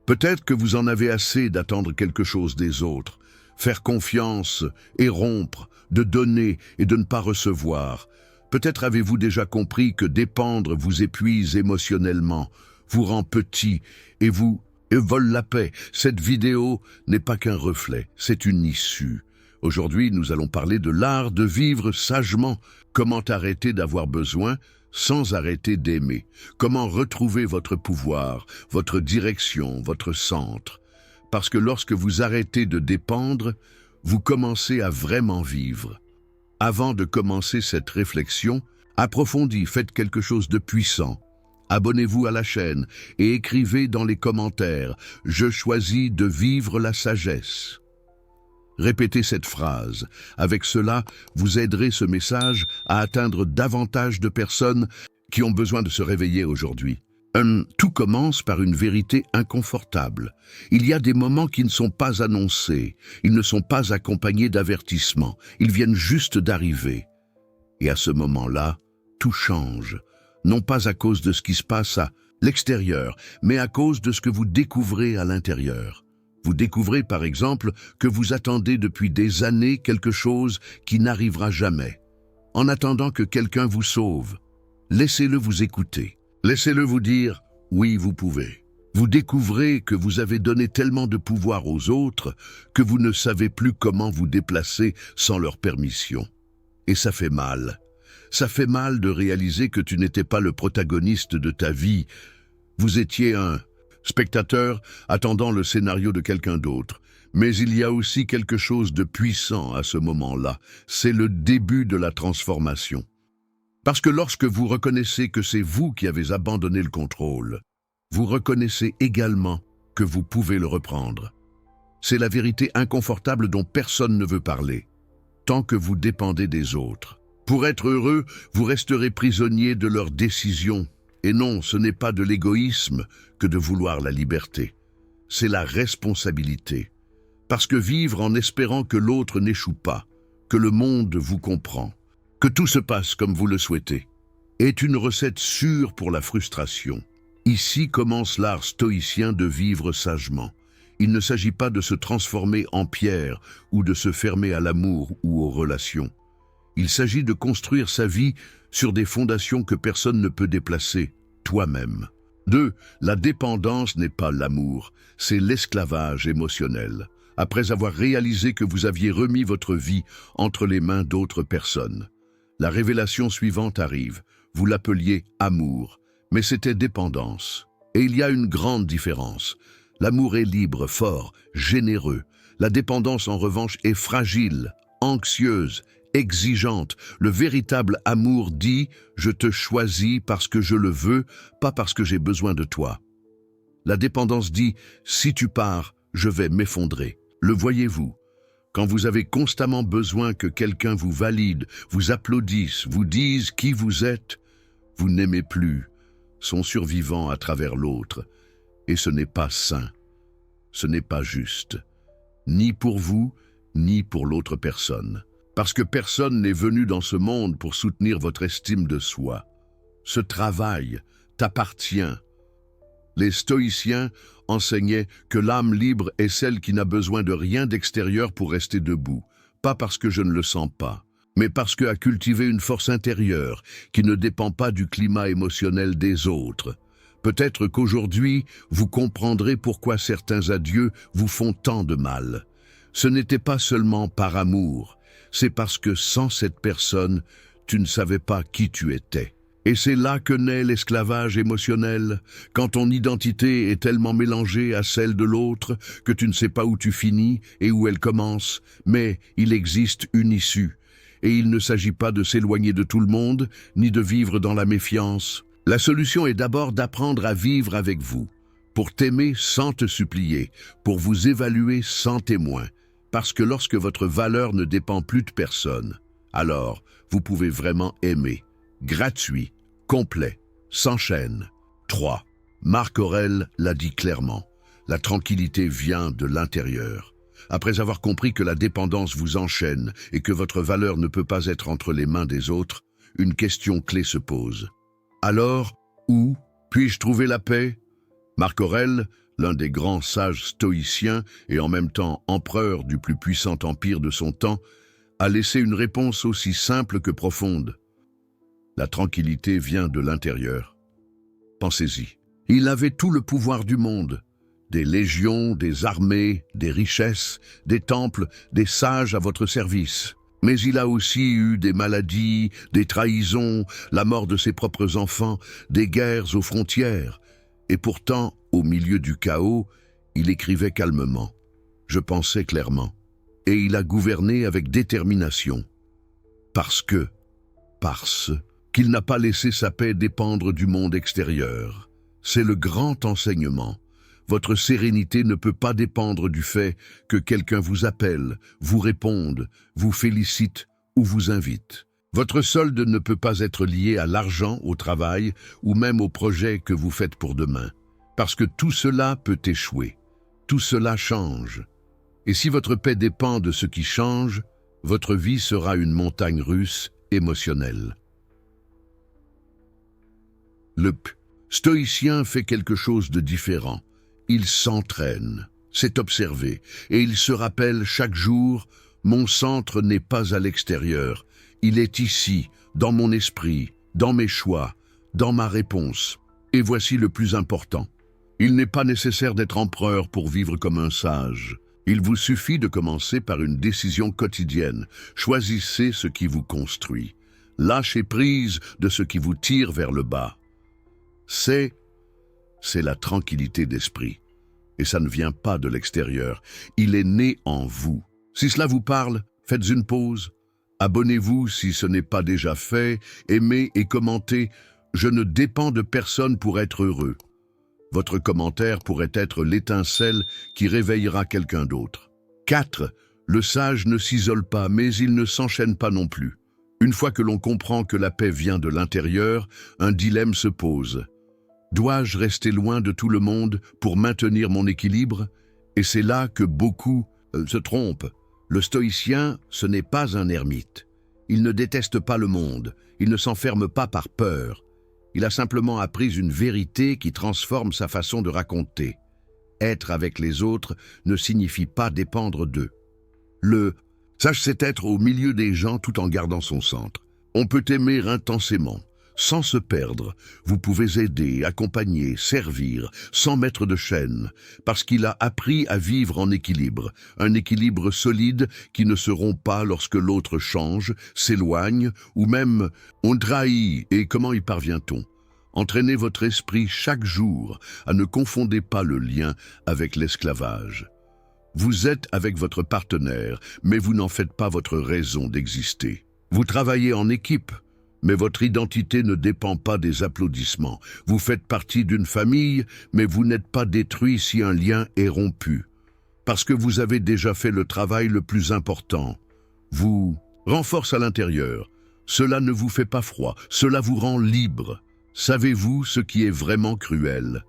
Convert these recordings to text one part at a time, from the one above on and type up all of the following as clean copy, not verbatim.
Peut-être que vous en avez assez d'attendre quelque chose des autres, faire confiance et rompre, de donner et de ne pas recevoir. Peut-être avez-vous déjà compris que dépendre vous épuise émotionnellement, vous rend petit et vous vole la paix. Cette vidéo n'est pas qu'un reflet, c'est une issue. Aujourd'hui, nous allons parler de l'art de vivre sagement, comment arrêter d'avoir besoin sans arrêter d'aimer, comment retrouver votre pouvoir, votre direction, votre centre. Parce que lorsque vous arrêtez de dépendre, vous commencez à vraiment vivre. Avant de commencer cette réflexion, approfondie, faites quelque chose de puissant. Abonnez-vous à la chaîne et écrivez dans les commentaires « Je choisis de vivre la sagesse ». Répétez cette phrase. Avec cela, vous aiderez ce message à atteindre davantage de personnes qui ont besoin de se réveiller aujourd'hui. Tout commence par une vérité inconfortable. Il y a des moments qui ne sont pas annoncés, ils ne sont pas accompagnés d'avertissements, ils viennent juste d'arriver. Et à ce moment-là, tout change, non pas à cause de ce qui se passe à l'extérieur, mais à cause de ce que vous découvrez à l'intérieur. Vous découvrez par exemple que vous attendez depuis des années quelque chose qui n'arrivera jamais. En attendant que quelqu'un vous sauve, laissez-le vous écouter. Laissez-le vous dire « oui, vous pouvez ». Vous découvrez que vous avez donné tellement de pouvoir aux autres que vous ne savez plus comment vous déplacer sans leur permission. Et ça fait mal. Ça fait mal de réaliser que tu n'étais pas le protagoniste de ta vie. Vous étiez un spectateur attendant le scénario de quelqu'un d'autre. Mais il y a aussi quelque chose de puissant à ce moment-là. C'est le début de la transformation. Parce que lorsque vous reconnaissez que c'est vous qui avez abandonné le contrôle, vous reconnaissez également que vous pouvez le reprendre. C'est la vérité inconfortable dont personne ne veut parler, tant que vous dépendez des autres. Pour être heureux, vous resterez prisonnier de leurs décisions. Et non, ce n'est pas de l'égoïsme que de vouloir la liberté. C'est la responsabilité. Parce que vivre en espérant que l'autre n'échoue pas, que le monde vous comprend, que tout se passe comme vous le souhaitez, est une recette sûre pour la frustration. Ici commence l'art stoïcien de vivre sagement. Il ne s'agit pas de se transformer en pierre ou de se fermer à l'amour ou aux relations. Il s'agit de construire sa vie sur des fondations que personne ne peut déplacer, toi-même. 2. La dépendance n'est pas l'amour, c'est l'esclavage émotionnel. Après avoir réalisé que vous aviez remis votre vie entre les mains d'autres personnes, la révélation suivante arrive. Vous l'appeliez amour, mais c'était dépendance. Et il y a une grande différence. L'amour est libre, fort, généreux. La dépendance, en revanche, est fragile, anxieuse, exigeante. Le véritable amour dit « Je te choisis parce que je le veux, pas parce que j'ai besoin de toi ». La dépendance dit « Si tu pars, je vais m'effondrer ». Le voyez-vous? Quand vous avez constamment besoin que quelqu'un vous valide, vous applaudisse, vous dise qui vous êtes, vous n'aimez plus son survivant à travers l'autre. Et ce n'est pas sain, ce n'est pas juste, ni pour vous, ni pour l'autre personne. Parce que personne n'est venu dans ce monde pour soutenir votre estime de soi. Ce travail t'appartient. Les stoïciens enseignaient que l'âme libre est celle qui n'a besoin de rien d'extérieur pour rester debout, pas parce que je ne le sens pas, mais parce qu'elle a cultivé une force intérieure qui ne dépend pas du climat émotionnel des autres. Peut-être qu'aujourd'hui, vous comprendrez pourquoi certains adieux vous font tant de mal. Ce n'était pas seulement par amour, c'est parce que sans cette personne, tu ne savais pas qui tu étais. Et c'est là que naît l'esclavage émotionnel, quand ton identité est tellement mélangée à celle de l'autre que tu ne sais pas où tu finis et où elle commence, mais il existe une issue. Et il ne s'agit pas de s'éloigner de tout le monde, ni de vivre dans la méfiance. La solution est d'abord d'apprendre à vivre avec vous, pour t'aimer sans te supplier, pour vous évaluer sans témoin, parce que lorsque votre valeur ne dépend plus de personne, alors vous pouvez vraiment aimer. Gratuit, complet, sans chaîne. 3. Marc Aurèle l'a dit clairement, la tranquillité vient de l'intérieur. Après avoir compris que la dépendance vous enchaîne et que votre valeur ne peut pas être entre les mains des autres, une question clé se pose. Alors, où puis-je trouver la paix? Marc Aurèle l'un des grands sages stoïciens et en même temps empereur du plus puissant empire de son temps, a laissé une réponse aussi simple que profonde. La tranquillité vient de l'intérieur. Pensez-y. Il avait tout le pouvoir du monde. Des légions, des armées, des richesses, des temples, des sages à votre service. Mais il a aussi eu des maladies, des trahisons, la mort de ses propres enfants, des guerres aux frontières. Et pourtant, au milieu du chaos, il écrivait calmement. Je pensais clairement. Et il a gouverné avec détermination. Parce qu'il n'a pas laissé sa paix dépendre du monde extérieur. C'est le grand enseignement. Votre sérénité ne peut pas dépendre du fait que quelqu'un vous appelle, vous réponde, vous félicite ou vous invite. Votre solde ne peut pas être lié à l'argent, au travail ou même au projet que vous faites pour demain. Parce que tout cela peut échouer. Tout cela change. Et si votre paix dépend de ce qui change, votre vie sera une montagne russe émotionnelle. Le stoïcien fait quelque chose de différent. Il s'entraîne, c'est observé, et il se rappelle chaque jour « Mon centre n'est pas à l'extérieur, il est ici, dans mon esprit, dans mes choix, dans ma réponse. » Et voici le plus important. Il n'est pas nécessaire d'être empereur pour vivre comme un sage. Il vous suffit de commencer par une décision quotidienne. Choisissez ce qui vous construit. Lâchez prise de ce qui vous tire vers le bas. C'est la tranquillité d'esprit. Et ça ne vient pas de l'extérieur. Il est né en vous. Si cela vous parle, faites une pause. Abonnez-vous si ce n'est pas déjà fait. Aimez et commentez. Je ne dépends de personne pour être heureux. Votre commentaire pourrait être l'étincelle qui réveillera quelqu'un d'autre. 4. Le sage ne s'isole pas, mais il ne s'enchaîne pas non plus. Une fois que l'on comprend que la paix vient de l'intérieur, un dilemme se pose. Dois-je rester loin de tout le monde pour maintenir mon équilibre? Et c'est là que beaucoup se trompent. Le stoïcien, ce n'est pas un ermite. Il ne déteste pas le monde, il ne s'enferme pas par peur. Il a simplement appris une vérité qui transforme sa façon de raconter. Être avec les autres ne signifie pas dépendre d'eux. Le sage, c'est être au milieu des gens tout en gardant son centre. On peut aimer intensément, sans se perdre. Vous pouvez aider, accompagner, servir, sans mettre de chaîne, parce qu'il a appris à vivre en équilibre, un équilibre solide qui ne se rompt pas lorsque l'autre change, s'éloigne, ou même on trahit. Et comment y parvient-on? Entraînez votre esprit chaque jour à ne confondez pas le lien avec l'esclavage. Vous êtes avec votre partenaire, mais vous n'en faites pas votre raison d'exister. Vous travaillez en équipe, mais votre identité ne dépend pas des applaudissements. Vous faites partie d'une famille, mais vous n'êtes pas détruit si un lien est rompu. Parce que vous avez déjà fait le travail le plus important. Vous renforce à l'intérieur. Cela ne vous fait pas froid, cela vous rend libre. Savez-vous ce qui est vraiment cruel?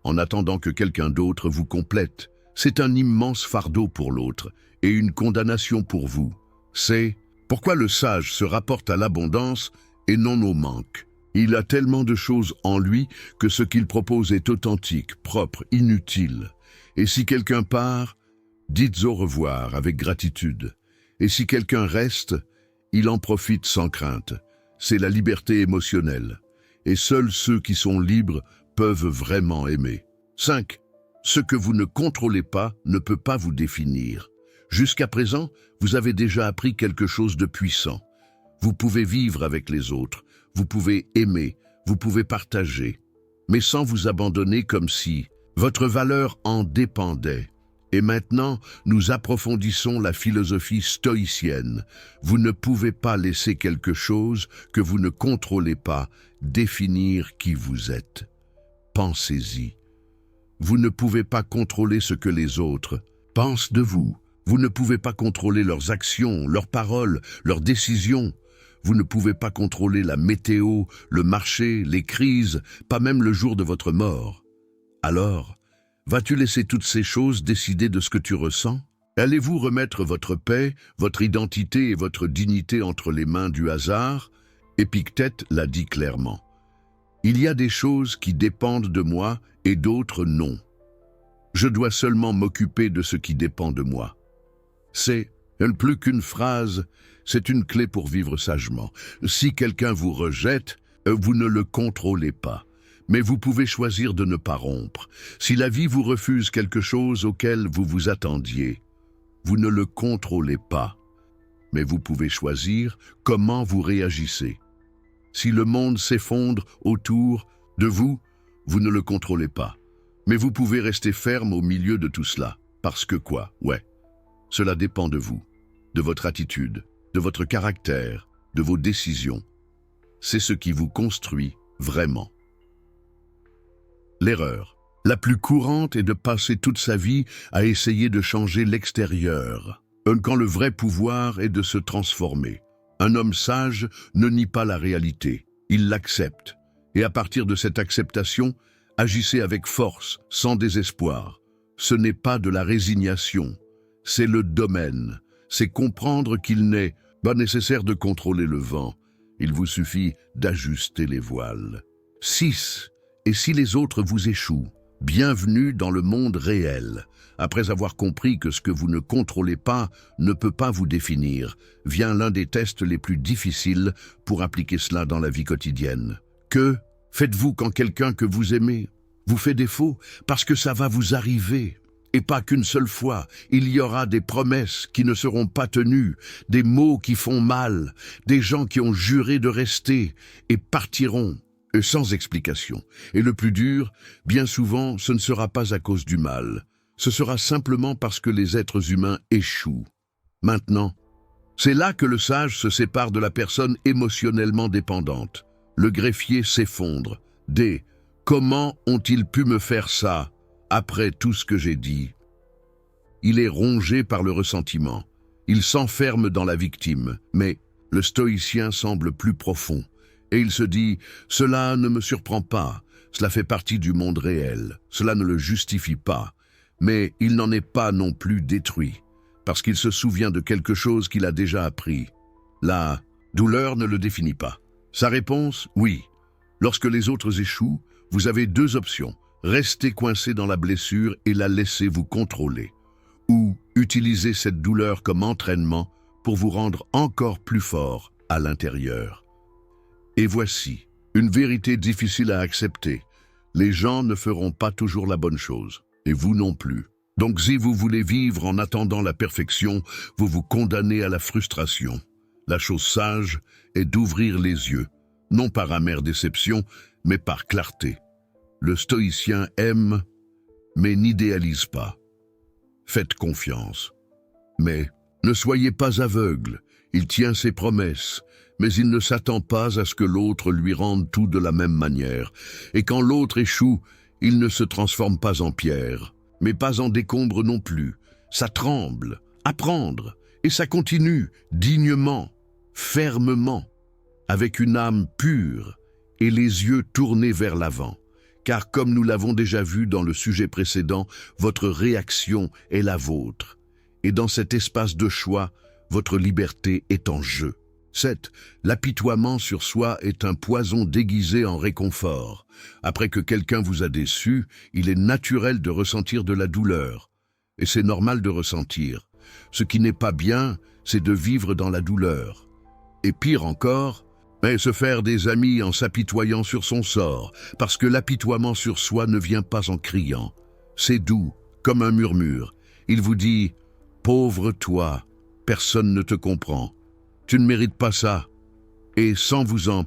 En attendant que quelqu'un d'autre vous complète, c'est un immense fardeau pour l'autre et une condamnation pour vous. C'est pourquoi le sage se rapporte à l'abondance et non au manque. Il a tellement de choses en lui que ce qu'il propose est authentique, propre, inutile. Et si quelqu'un part, dites au revoir avec gratitude. Et si quelqu'un reste, il en profite sans crainte. C'est la liberté émotionnelle. Et seuls ceux qui sont libres peuvent vraiment aimer. 5. Ce que vous ne contrôlez pas ne peut pas vous définir. Jusqu'à présent, vous avez déjà appris quelque chose de puissant. Vous pouvez vivre avec les autres, vous pouvez aimer, vous pouvez partager, mais sans vous abandonner comme si votre valeur en dépendait. Et maintenant, nous approfondissons la philosophie stoïcienne. Vous ne pouvez pas laisser quelque chose que vous ne contrôlez pas définir qui vous êtes. Pensez-y. Vous ne pouvez pas contrôler ce que les autres pensent de vous. Vous ne pouvez pas contrôler leurs actions, leurs paroles, leurs décisions. Vous ne pouvez pas contrôler la météo, le marché, les crises, pas même le jour de votre mort. Alors, vas-tu laisser toutes ces choses décider de ce que tu ressens? Allez-vous remettre votre paix, votre identité et votre dignité entre les mains du hasard? Épictète l'a dit clairement. Il y a des choses qui dépendent de moi et d'autres non. Je dois seulement m'occuper de ce qui dépend de moi. C'est plus qu'une phrase, c'est une clé pour vivre sagement. Si quelqu'un vous rejette, vous ne le contrôlez pas. Mais vous pouvez choisir de ne pas rompre. Si la vie vous refuse quelque chose auquel vous vous attendiez, vous ne le contrôlez pas. Mais vous pouvez choisir comment vous réagissez. Si le monde s'effondre autour de vous, vous ne le contrôlez pas. Mais vous pouvez rester ferme au milieu de tout cela. Parce que quoi? Ouais. Cela dépend de vous, de votre attitude, de votre caractère, de vos décisions. C'est ce qui vous construit vraiment. L'erreur la plus courante est de passer toute sa vie à essayer de changer l'extérieur, quand le vrai pouvoir est de se transformer. Un homme sage ne nie pas la réalité, il l'accepte. Et à partir de cette acceptation, agissez avec force, sans désespoir. Ce n'est pas de la résignation, c'est le domaine. C'est comprendre qu'il n'est pas nécessaire de contrôler le vent. Il vous suffit d'ajuster les voiles. 6. Et si les autres vous échouent, bienvenue dans le monde réel. Après avoir compris que ce que vous ne contrôlez pas ne peut pas vous définir, vient l'un des tests les plus difficiles pour appliquer cela dans la vie quotidienne. Que faites-vous quand quelqu'un que vous aimez vous fait défaut? Parce que ça va vous arriver. Et pas qu'une seule fois, il y aura des promesses qui ne seront pas tenues, des mots qui font mal, des gens qui ont juré de rester et partiront, sans explication. Et le plus dur, bien souvent, ce ne sera pas à cause du mal. Ce sera simplement parce que les êtres humains échouent. Maintenant, c'est là que le sage se sépare de la personne émotionnellement dépendante. Le greffier s'effondre. Comment ont-ils pu me faire ça après tout ce que j'ai dit? Il est rongé par le ressentiment. Il s'enferme dans la victime. Mais le stoïcien semble plus profond. Et il se dit, cela ne me surprend pas. Cela fait partie du monde réel. Cela ne le justifie pas. Mais il n'en est pas non plus détruit. Parce qu'il se souvient de quelque chose qu'il a déjà appris. La douleur ne le définit pas. Sa réponse, oui. Lorsque les autres échouent, vous avez deux options. Rester coincé dans la blessure et la laisser vous contrôler. Ou utiliser cette douleur comme entraînement pour vous rendre encore plus fort à l'intérieur. Et voici, une vérité difficile à accepter. Les gens ne feront pas toujours la bonne chose, et vous non plus. Donc si vous voulez vivre en attendant la perfection, vous vous condamnez à la frustration. La chose sage est d'ouvrir les yeux, non par amère déception, mais par clarté. Le stoïcien aime, mais n'idéalise pas. Faites confiance. Mais ne soyez pas aveugle, il tient ses promesses, mais il ne s'attend pas à ce que l'autre lui rende tout de la même manière. Et quand l'autre échoue, il ne se transforme pas en pierre, mais pas en décombre non plus. Ça tremble, apprendre, et ça continue, dignement, fermement, avec une âme pure et les yeux tournés vers l'avant. Car comme nous l'avons déjà vu dans le sujet précédent, votre réaction est la vôtre. Et dans cet espace de choix, votre liberté est en jeu. 7. L'apitoiement sur soi est un poison déguisé en réconfort. Après que quelqu'un vous a déçu, il est naturel de ressentir de la douleur. Et c'est normal de ressentir. Ce qui n'est pas bien, c'est de vivre dans la douleur. Et pire encore, se faire des amis en s'apitoyant sur son sort, parce que l'apitoiement sur soi ne vient pas en criant. C'est doux, comme un murmure. Il vous dit « Pauvre toi, personne ne te comprend. Tu ne mérites pas ça. » Et sans vous en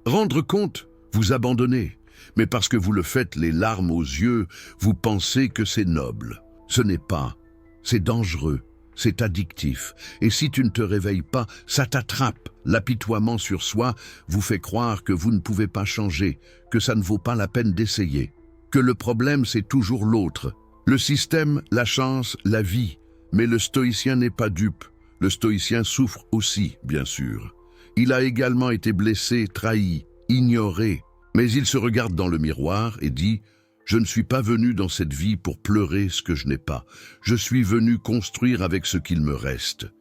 rendre compte, vous abandonnez. Mais parce que vous le faites les larmes aux yeux, vous pensez que c'est noble. Ce n'est pas. C'est dangereux. C'est addictif. Et si tu ne te réveilles pas, ça t'attrape. L'apitoiement sur soi vous fait croire que vous ne pouvez pas changer, que ça ne vaut pas la peine d'essayer, que le problème c'est toujours l'autre. Le système, la chance, la vie. Mais le stoïcien n'est pas dupe. Le stoïcien souffre aussi, bien sûr. Il a également été blessé, trahi, ignoré. Mais il se regarde dans le miroir et dit « Je ne suis pas venu dans cette vie pour pleurer ce que je n'ai pas. Je suis venu construire avec ce qu'il me reste. »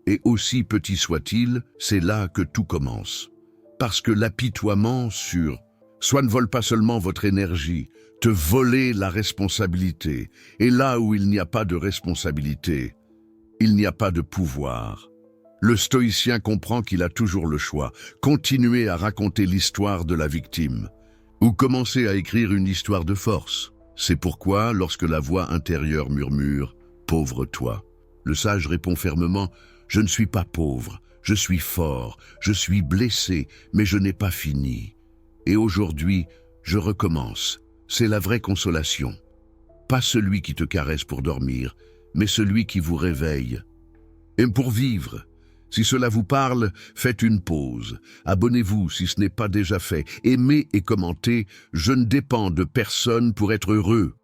Et aussi petit soit-il, c'est là que tout commence. Parce que l'apitoiement sur soit ne vole pas seulement votre énergie, te voler la responsabilité. Et là où il n'y a pas de responsabilité, il n'y a pas de pouvoir. Le stoïcien comprend qu'il a toujours le choix, continuer à raconter l'histoire de la victime, ou commencer à écrire une histoire de force. C'est pourquoi, lorsque la voix intérieure murmure « Pauvre toi », le sage répond fermement « Je ne suis pas pauvre, je suis fort, je suis blessé, mais je n'ai pas fini. Et aujourd'hui, je recommence. C'est la vraie consolation. Pas celui qui te caresse pour dormir, mais celui qui vous réveille. Et pour vivre, si cela vous parle, faites une pause. Abonnez-vous si ce n'est pas déjà fait. Aimez et commentez. Je ne dépends de personne pour être heureux.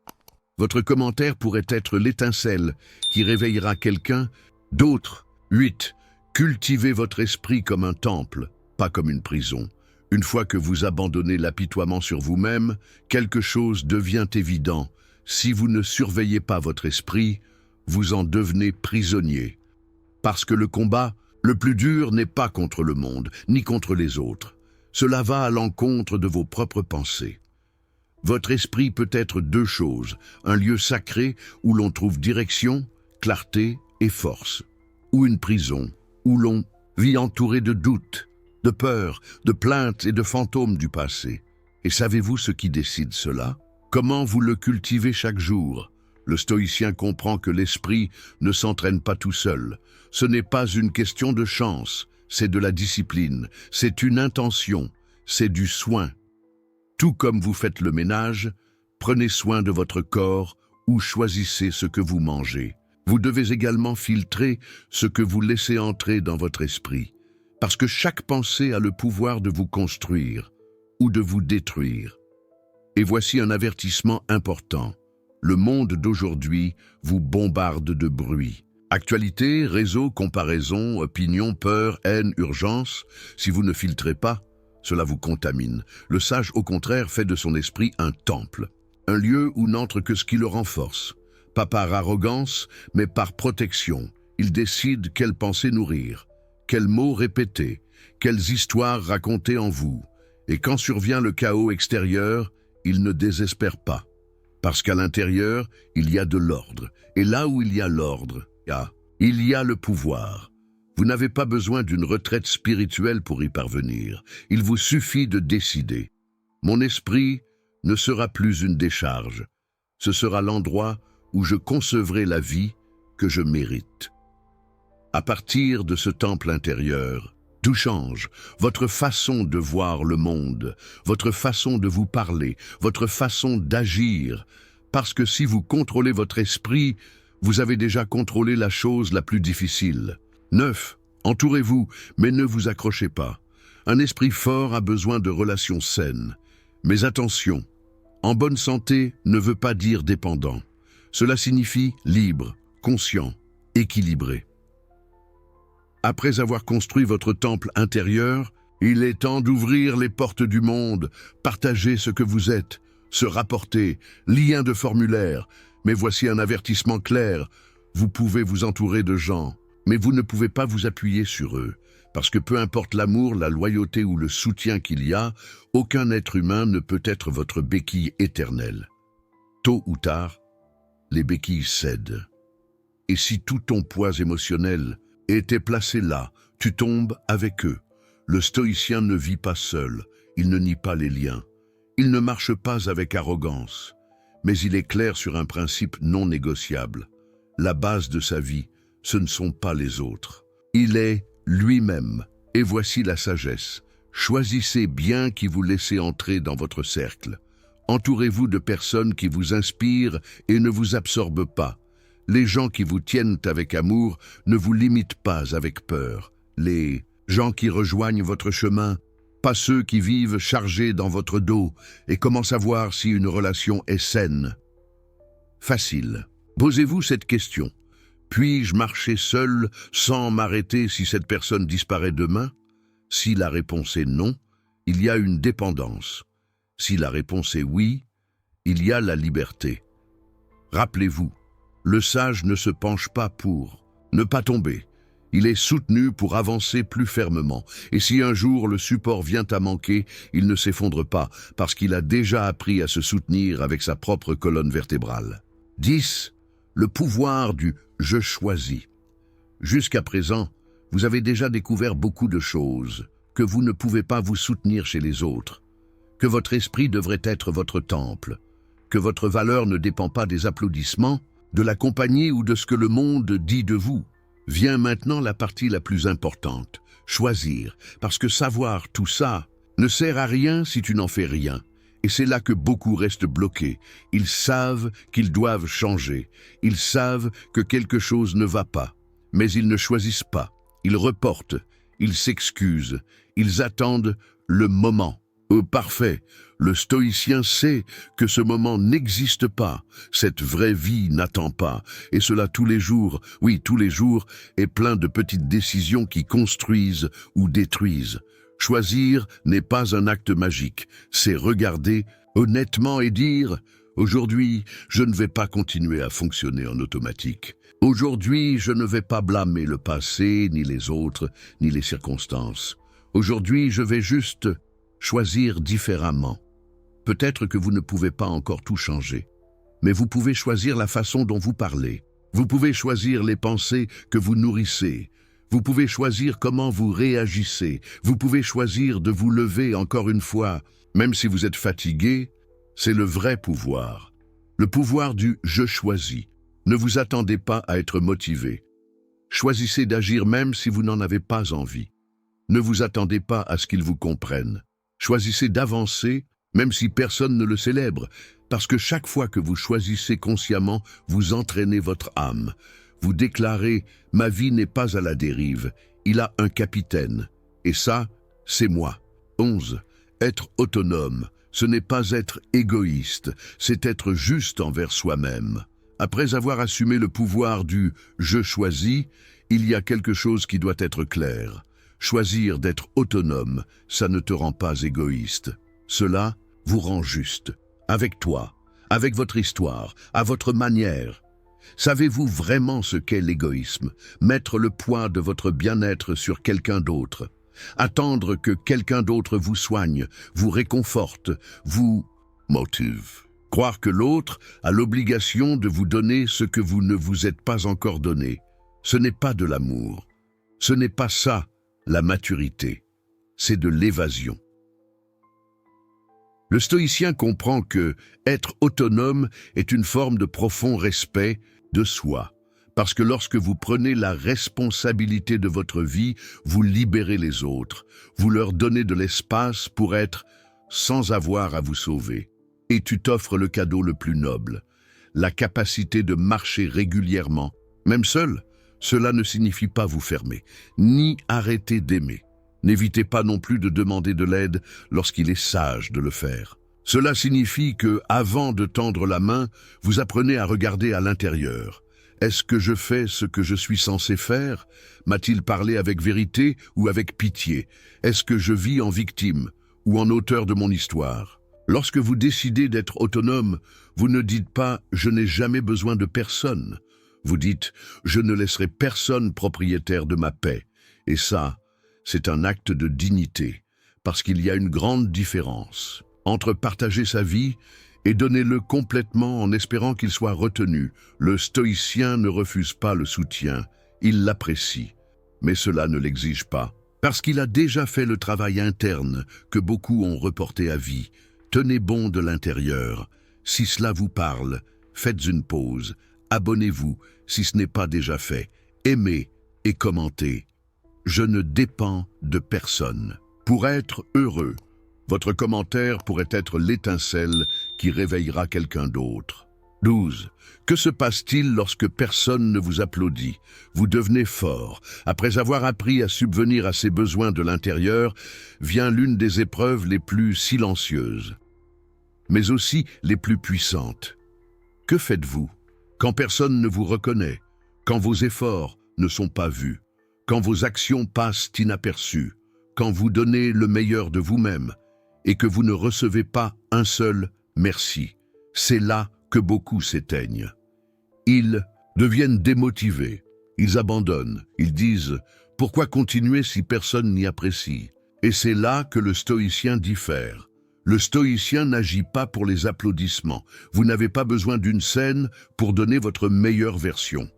Votre commentaire pourrait être l'étincelle qui réveillera quelqu'un d'autre. 8. Cultivez votre esprit comme un temple, pas comme une prison. Une fois que vous abandonnez l'apitoiement sur vous-même, quelque chose devient évident. Si vous ne surveillez pas votre esprit, vous en devenez prisonnier. Parce que le combat, le plus dur n'est pas contre le monde, ni contre les autres. Cela va à l'encontre de vos propres pensées. Votre esprit peut être deux choses, un lieu sacré où l'on trouve direction, clarté et force, ou une prison où l'on vit entouré de doutes, de peurs, de plaintes et de fantômes du passé. Et savez-vous ce qui décide cela? Comment vous le cultivez chaque jour? Le stoïcien comprend que l'esprit ne s'entraîne pas tout seul. Ce n'est pas une question de chance, c'est de la discipline, c'est une intention, c'est du soin. Tout comme vous faites le ménage, prenez soin de votre corps ou choisissez ce que vous mangez. Vous devez également filtrer ce que vous laissez entrer dans votre esprit, parce que chaque pensée a le pouvoir de vous construire ou de vous détruire. Et voici un avertissement important. Le monde d'aujourd'hui vous bombarde de bruit. Actualité, réseaux, comparaisons, opinions, peur, haine, urgence. Si vous ne filtrez pas, cela vous contamine. Le sage, au contraire, fait de son esprit un temple, un lieu où n'entre que ce qui le renforce. Pas par arrogance, mais par protection. Il décide quelles pensées nourrir, quels mots répéter, quelles histoires raconter en vous. Et quand survient le chaos extérieur, il ne désespère pas. Parce qu'à l'intérieur, il y a de l'ordre. Et là où il y a l'ordre, il y a le pouvoir. Vous n'avez pas besoin d'une retraite spirituelle pour y parvenir. Il vous suffit de décider. Mon esprit ne sera plus une décharge. Ce sera l'endroit où je concevrai la vie que je mérite. À partir de ce temple intérieur, tout change. Votre façon de voir le monde, votre façon de vous parler, votre façon d'agir. Parce que si vous contrôlez votre esprit, vous avez déjà contrôlé la chose la plus difficile. 9. Entourez-vous, mais ne vous accrochez pas. Un esprit fort a besoin de relations saines. Mais attention, en bonne santé ne veut pas dire dépendant. Cela signifie libre, conscient, équilibré. Après avoir construit votre temple intérieur, il est temps d'ouvrir les portes du monde, partager ce que vous êtes, se rapporter, lien de formulaire. Mais voici un avertissement clair, vous pouvez vous entourer de gens, mais vous ne pouvez pas vous appuyer sur eux, parce que peu importe l'amour, la loyauté ou le soutien qu'il y a, aucun être humain ne peut être votre béquille éternelle. Tôt ou tard, les béquilles cèdent. Et si tout ton poids émotionnel était placé là, tu tombes avec eux. Le stoïcien ne vit pas seul, il ne nie pas les liens. Il ne marche pas avec arrogance, mais il est clair sur un principe non négociable. La base de sa vie, ce ne sont pas les autres. Il est lui-même. Et voici la sagesse. Choisissez bien qui vous laissez entrer dans votre cercle. Entourez-vous de personnes qui vous inspirent et ne vous absorbent pas. Les gens qui vous tiennent avec amour ne vous limitent pas avec peur. Les gens qui rejoignent votre chemin, pas ceux qui vivent chargés dans votre dos. Et comment savoir si une relation est saine? Facile. Posez-vous cette question. Puis-je marcher seul sans m'arrêter si cette personne disparaît demain? Si la réponse est non, il y a une dépendance. Si la réponse est oui, il y a la liberté. Rappelez-vous, le sage ne se penche pas pour ne pas tomber. Il est soutenu pour avancer plus fermement. Et si un jour le support vient à manquer, il ne s'effondre pas, parce qu'il a déjà appris à se soutenir avec sa propre colonne vertébrale. 10. Le pouvoir du « je choisis ». Jusqu'à présent, vous avez déjà découvert beaucoup de choses, que vous ne pouvez pas vous soutenir chez les autres, que votre esprit devrait être votre temple, que votre valeur ne dépend pas des applaudissements, de la compagnie ou de ce que le monde dit de vous. Vient maintenant la partie la plus importante, choisir, parce que savoir tout ça ne sert à rien si tu n'en fais rien. Et c'est là que beaucoup restent bloqués. Ils savent qu'ils doivent changer, ils savent que quelque chose ne va pas, mais ils ne choisissent pas, ils reportent, ils s'excusent, ils attendent le moment. Parfait, le stoïcien sait que ce moment n'existe pas, cette vraie vie n'attend pas, et cela tous les jours, oui tous les jours, est plein de petites décisions qui construisent ou détruisent. Choisir n'est pas un acte magique, c'est regarder honnêtement et dire « Aujourd'hui, je ne vais pas continuer à fonctionner en automatique. Aujourd'hui, je ne vais pas blâmer le passé, ni les autres, ni les circonstances. Aujourd'hui, je vais juste choisir différemment. Peut-être que vous ne pouvez pas encore tout changer, mais vous pouvez choisir la façon dont vous parlez. Vous pouvez choisir les pensées que vous nourrissez. Vous pouvez choisir comment vous réagissez. Vous pouvez choisir de vous lever encore une fois. Même si vous êtes fatigué, c'est le vrai pouvoir. Le pouvoir du « je choisis ». Ne vous attendez pas à être motivé. Choisissez d'agir même si vous n'en avez pas envie. Ne vous attendez pas à ce qu'ils vous comprennent. Choisissez d'avancer, même si personne ne le célèbre, parce que chaque fois que vous choisissez consciemment, vous entraînez votre âme. Vous déclarez « Ma vie n'est pas à la dérive, il a un capitaine, et ça, c'est moi ». 11. Être autonome, ce n'est pas être égoïste, c'est être juste envers soi-même. Après avoir assumé le pouvoir du « je choisis », il y a quelque chose qui doit être clair. Choisir d'être autonome, ça ne te rend pas égoïste. Cela vous rend juste, avec toi, avec votre histoire, à votre manière. Savez-vous vraiment ce qu'est l'égoïsme? Mettre le poids de votre bien-être sur quelqu'un d'autre. Attendre que quelqu'un d'autre vous soigne, vous réconforte, vous motive. Croire que l'autre a l'obligation de vous donner ce que vous ne vous êtes pas encore donné. Ce n'est pas de l'amour. Ce n'est pas ça, la maturité. C'est de l'évasion. Le stoïcien comprend que être autonome est une forme de profond respect de soi. Parce que lorsque vous prenez la responsabilité de votre vie, vous libérez les autres. Vous leur donnez de l'espace pour être sans avoir à vous sauver. Et tu t'offres le cadeau le plus noble, la capacité de marcher régulièrement, même seul. Cela ne signifie pas vous fermer, ni arrêter d'aimer. N'évitez pas non plus de demander de l'aide lorsqu'il est sage de le faire. Cela signifie que, avant de tendre la main, vous apprenez à regarder à l'intérieur. Est-ce que je fais ce que je suis censé faire? M'a-t-il parlé avec vérité ou avec pitié? Est-ce que je vis en victime ou en auteur de mon histoire? Lorsque vous décidez d'être autonome, vous ne dites pas « je n'ai jamais besoin de personne ». Vous dites « je ne laisserai personne propriétaire de ma paix ». Et ça, c'est un acte de dignité, parce qu'il y a une grande différence entre partager sa vie et donner-le complètement en espérant qu'il soit retenu. Le stoïcien ne refuse pas le soutien, il l'apprécie, mais cela ne l'exige pas, parce qu'il a déjà fait le travail interne que beaucoup ont reporté à vie. Tenez bon de l'intérieur. Si cela vous parle, faites une pause. Abonnez-vous si ce n'est pas déjà fait. Aimez et commentez. Je ne dépends de personne. Pour être heureux, votre commentaire pourrait être l'étincelle qui réveillera quelqu'un d'autre. 12. Que se passe-t-il lorsque personne ne vous applaudit? Vous devenez fort. Après avoir appris à subvenir à ses besoins de l'intérieur, vient l'une des épreuves les plus silencieuses, mais aussi les plus puissantes. Que faites-vous quand personne ne vous reconnaît, quand vos efforts ne sont pas vus, quand vos actions passent inaperçues, quand vous donnez le meilleur de vous-même et que vous ne recevez pas un seul « merci ». C'est là que beaucoup s'éteignent. Ils deviennent démotivés, Ils abandonnent, ils disent « Pourquoi continuer si personne n'y apprécie ?» Et c'est là que le stoïcien diffère. Le stoïcien n'agit pas pour les applaudissements. Vous n'avez pas besoin d'une scène pour donner votre meilleure version.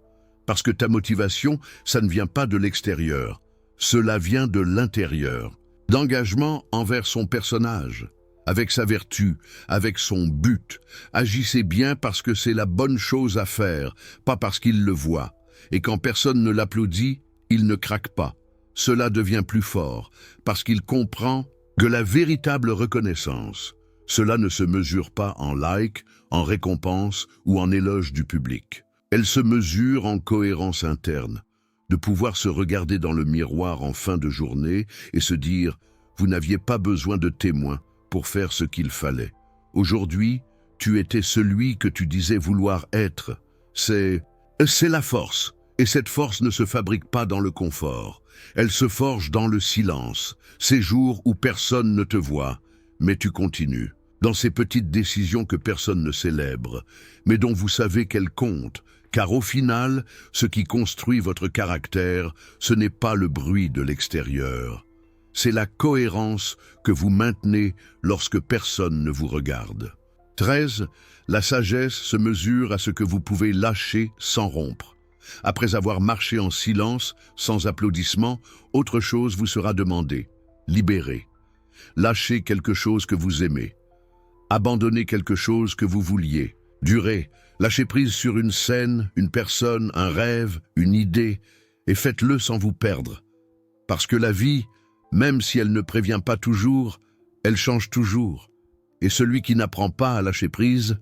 Parce que ta motivation, ça ne vient pas de l'extérieur. Cela vient de l'intérieur. D'engagement envers son personnage, avec sa vertu, avec son but. Agissez bien parce que c'est la bonne chose à faire, pas parce qu'il le voit. Et quand personne ne l'applaudit, il ne craque pas. Cela devient plus fort, parce qu'il comprend que la véritable reconnaissance, cela ne se mesure pas en like, en récompense ou en éloge du public. Elle se mesure en cohérence interne, de pouvoir se regarder dans le miroir en fin de journée et se dire « Vous n'aviez pas besoin de témoins pour faire ce qu'il fallait. Aujourd'hui, tu étais celui que tu disais vouloir être. » C'est la force. Et cette force ne se fabrique pas dans le confort. Elle se forge dans le silence, ces jours où personne ne te voit, mais tu continues. Dans ces petites décisions que personne ne célèbre, mais dont vous savez qu'elles comptent, car au final, ce qui construit votre caractère, ce n'est pas le bruit de l'extérieur. C'est la cohérence que vous maintenez lorsque personne ne vous regarde. 13. La sagesse se mesure à ce que vous pouvez lâcher sans rompre. Après avoir marché en silence, sans applaudissements, autre chose vous sera demandée. Libérez. Lâchez quelque chose que vous aimez. Abandonnez quelque chose que vous vouliez. Durez. Lâchez prise sur une scène, une personne, un rêve, une idée, et faites-le sans vous perdre. Parce que la vie, même si elle ne prévient pas toujours, elle change toujours. Et celui qui n'apprend pas à lâcher prise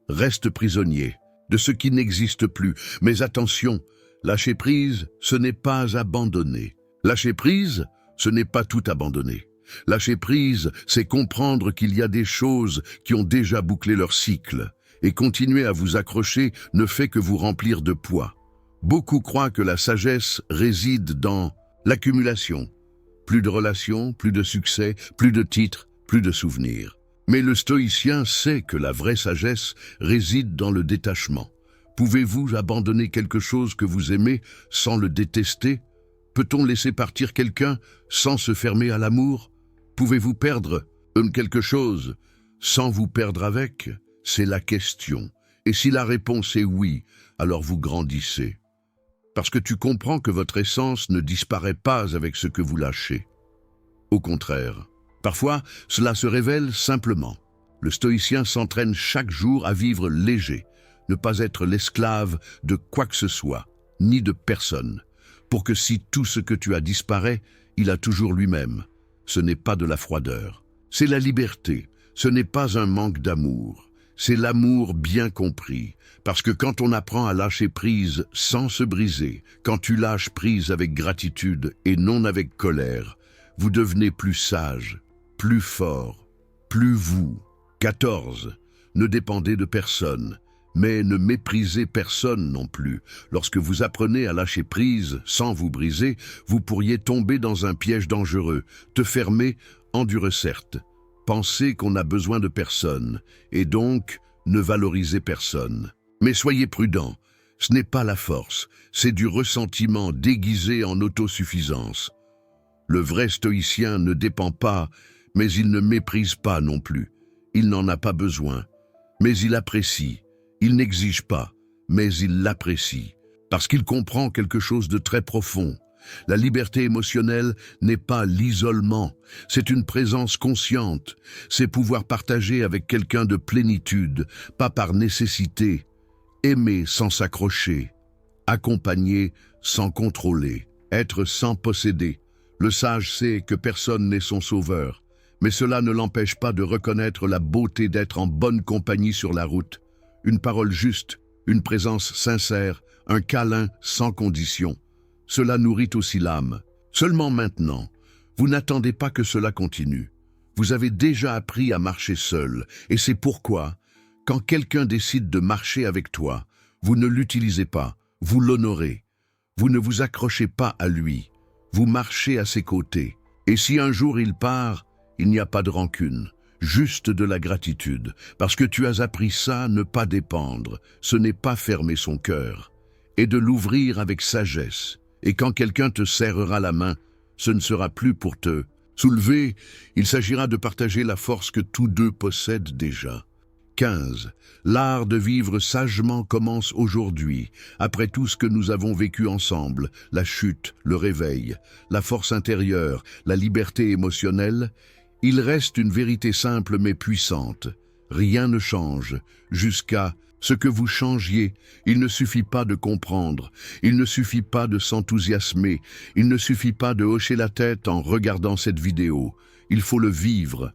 reste prisonnier de ce qui n'existe plus. Mais attention, lâcher prise, ce n'est pas abandonner. Lâcher prise, ce n'est pas tout abandonner. Lâcher prise, c'est comprendre qu'il y a des choses qui ont déjà bouclé leur cycle. Et continuer à vous accrocher ne fait que vous remplir de poids. Beaucoup croient que la sagesse réside dans l'accumulation. Plus de relations, plus de succès, plus de titres, plus de souvenirs. Mais le stoïcien sait que la vraie sagesse réside dans le détachement. Pouvez-vous abandonner quelque chose que vous aimez sans le détester? Peut-on laisser partir quelqu'un sans se fermer à l'amour? Pouvez-vous perdre quelque chose sans vous perdre avec? C'est la question. Et si la réponse est oui, alors vous grandissez. Parce que tu comprends que votre essence ne disparaît pas avec ce que vous lâchez. Au contraire. Parfois, cela se révèle simplement. Le stoïcien s'entraîne chaque jour à vivre léger, ne pas être l'esclave de quoi que ce soit, ni de personne, pour que si tout ce que tu as disparaît, il a toujours lui-même. Ce n'est pas de la froideur, c'est la liberté, ce n'est pas un manque d'amour, c'est l'amour bien compris. Parce que quand on apprend à lâcher prise sans se briser, quand tu lâches prise avec gratitude et non avec colère, vous devenez plus sage, plus fort, plus vous. 14. Ne dépendez de personne, mais ne méprisez personne non plus. Lorsque vous apprenez à lâcher prise sans vous briser, vous pourriez tomber dans un piège dangereux, te fermer, endurer certes. Pensez qu'on a besoin de personne, et donc ne valorisez personne. Mais soyez prudents, ce n'est pas la force, c'est du ressentiment déguisé en autosuffisance. Le vrai stoïcien ne dépend pas, mais il ne méprise pas non plus. Il n'en a pas besoin, mais il apprécie. Il n'exige pas, mais il l'apprécie. Parce qu'il comprend quelque chose de très profond. La liberté émotionnelle n'est pas l'isolement, c'est une présence consciente. C'est pouvoir partager avec quelqu'un de plénitude, pas par nécessité. Aimer sans s'accrocher. Accompagner sans contrôler. Être sans posséder. Le sage sait que personne n'est son sauveur, mais cela ne l'empêche pas de reconnaître la beauté d'être en bonne compagnie sur la route. Une parole juste, une présence sincère, un câlin sans condition. Cela nourrit aussi l'âme. Seulement maintenant, vous n'attendez pas que cela continue. Vous avez déjà appris à marcher seul, et c'est pourquoi, quand quelqu'un décide de marcher avec toi, vous ne l'utilisez pas, vous l'honorez. Vous ne vous accrochez pas à lui. Vous marchez à ses côtés. Et si un jour il part, il n'y a pas de rancune, juste de la gratitude, parce que tu as appris ça, ne pas dépendre, ce n'est pas fermer son cœur. et de l'ouvrir avec sagesse. Et quand quelqu'un te serrera la main, ce ne sera plus pour te soulever, il s'agira de partager la force que tous deux possèdent déjà. 15. L'art de vivre sagement commence aujourd'hui, après tout ce que nous avons vécu ensemble, la chute, le réveil, la force intérieure, la liberté émotionnelle. Il reste une vérité simple mais puissante. Rien ne change, jusqu'à ce que vous changiez. Il ne suffit pas de comprendre, il ne suffit pas de s'enthousiasmer, il ne suffit pas de hocher la tête en regardant cette vidéo. Il faut le vivre.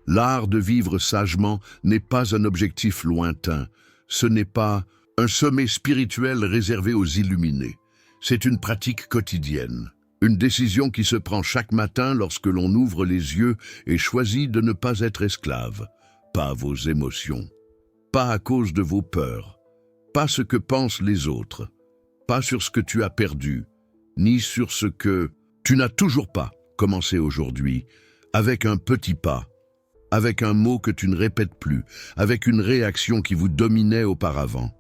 L'art de vivre sagement n'est pas un objectif lointain. Ce n'est pas un sommet spirituel réservé aux illuminés. C'est une pratique quotidienne. Une décision qui se prend chaque matin lorsque l'on ouvre les yeux et choisit de ne pas être esclave. Pas vos émotions. Pas à cause de vos peurs. Pas ce que pensent les autres. Pas sur ce que tu as perdu. Ni sur ce que tu n'as toujours pas commencé aujourd'hui. Avec un petit pas. Avec un mot que tu ne répètes plus, avec une réaction qui vous dominait auparavant.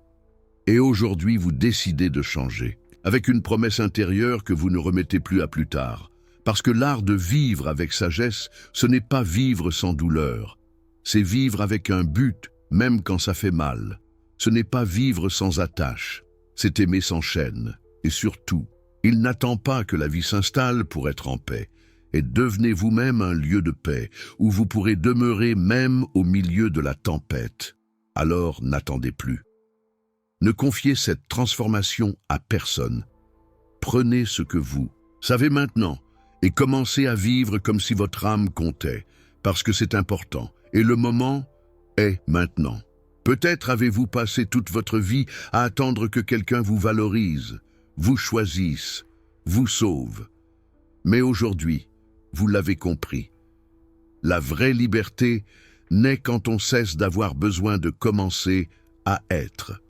Et aujourd'hui, vous décidez de changer, avec une promesse intérieure que vous ne remettez plus à plus tard. Parce que l'art de vivre avec sagesse, ce n'est pas vivre sans douleur. C'est vivre avec un but, même quand ça fait mal. Ce n'est pas vivre sans attache, c'est aimer sans chaîne. Et surtout, il n'attend pas que la vie s'installe pour être en paix. Et devenez vous-même un lieu de paix, où vous pourrez demeurer même au milieu de la tempête. Alors n'attendez plus. Ne confiez cette transformation à personne. Prenez ce que vous savez maintenant et commencez à vivre comme si votre âme comptait, parce que c'est important. Et le moment est maintenant. Peut-être avez-vous passé toute votre vie à attendre que quelqu'un vous valorise, vous choisisse, vous sauve. Mais aujourd'hui, vous l'avez compris. La vraie liberté naît quand on cesse d'avoir besoin de commencer à être.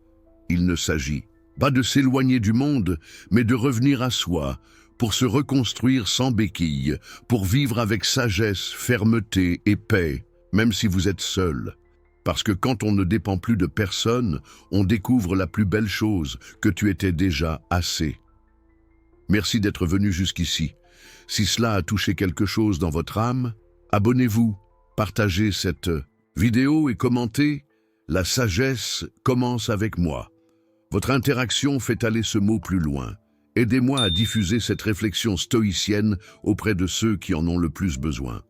Il ne s'agit pas de s'éloigner du monde, mais de revenir à soi, pour se reconstruire sans béquille, pour vivre avec sagesse, fermeté et paix, même si vous êtes seul. Parce que quand on ne dépend plus de personne, on découvre la plus belle chose, que tu étais déjà assez. Merci d'être venu jusqu'ici. Si cela a touché quelque chose dans votre âme, abonnez-vous, partagez cette vidéo et commentez. La sagesse commence avec moi. Votre interaction fait aller ce mot plus loin. Aidez-moi à diffuser cette réflexion stoïcienne auprès de ceux qui en ont le plus besoin.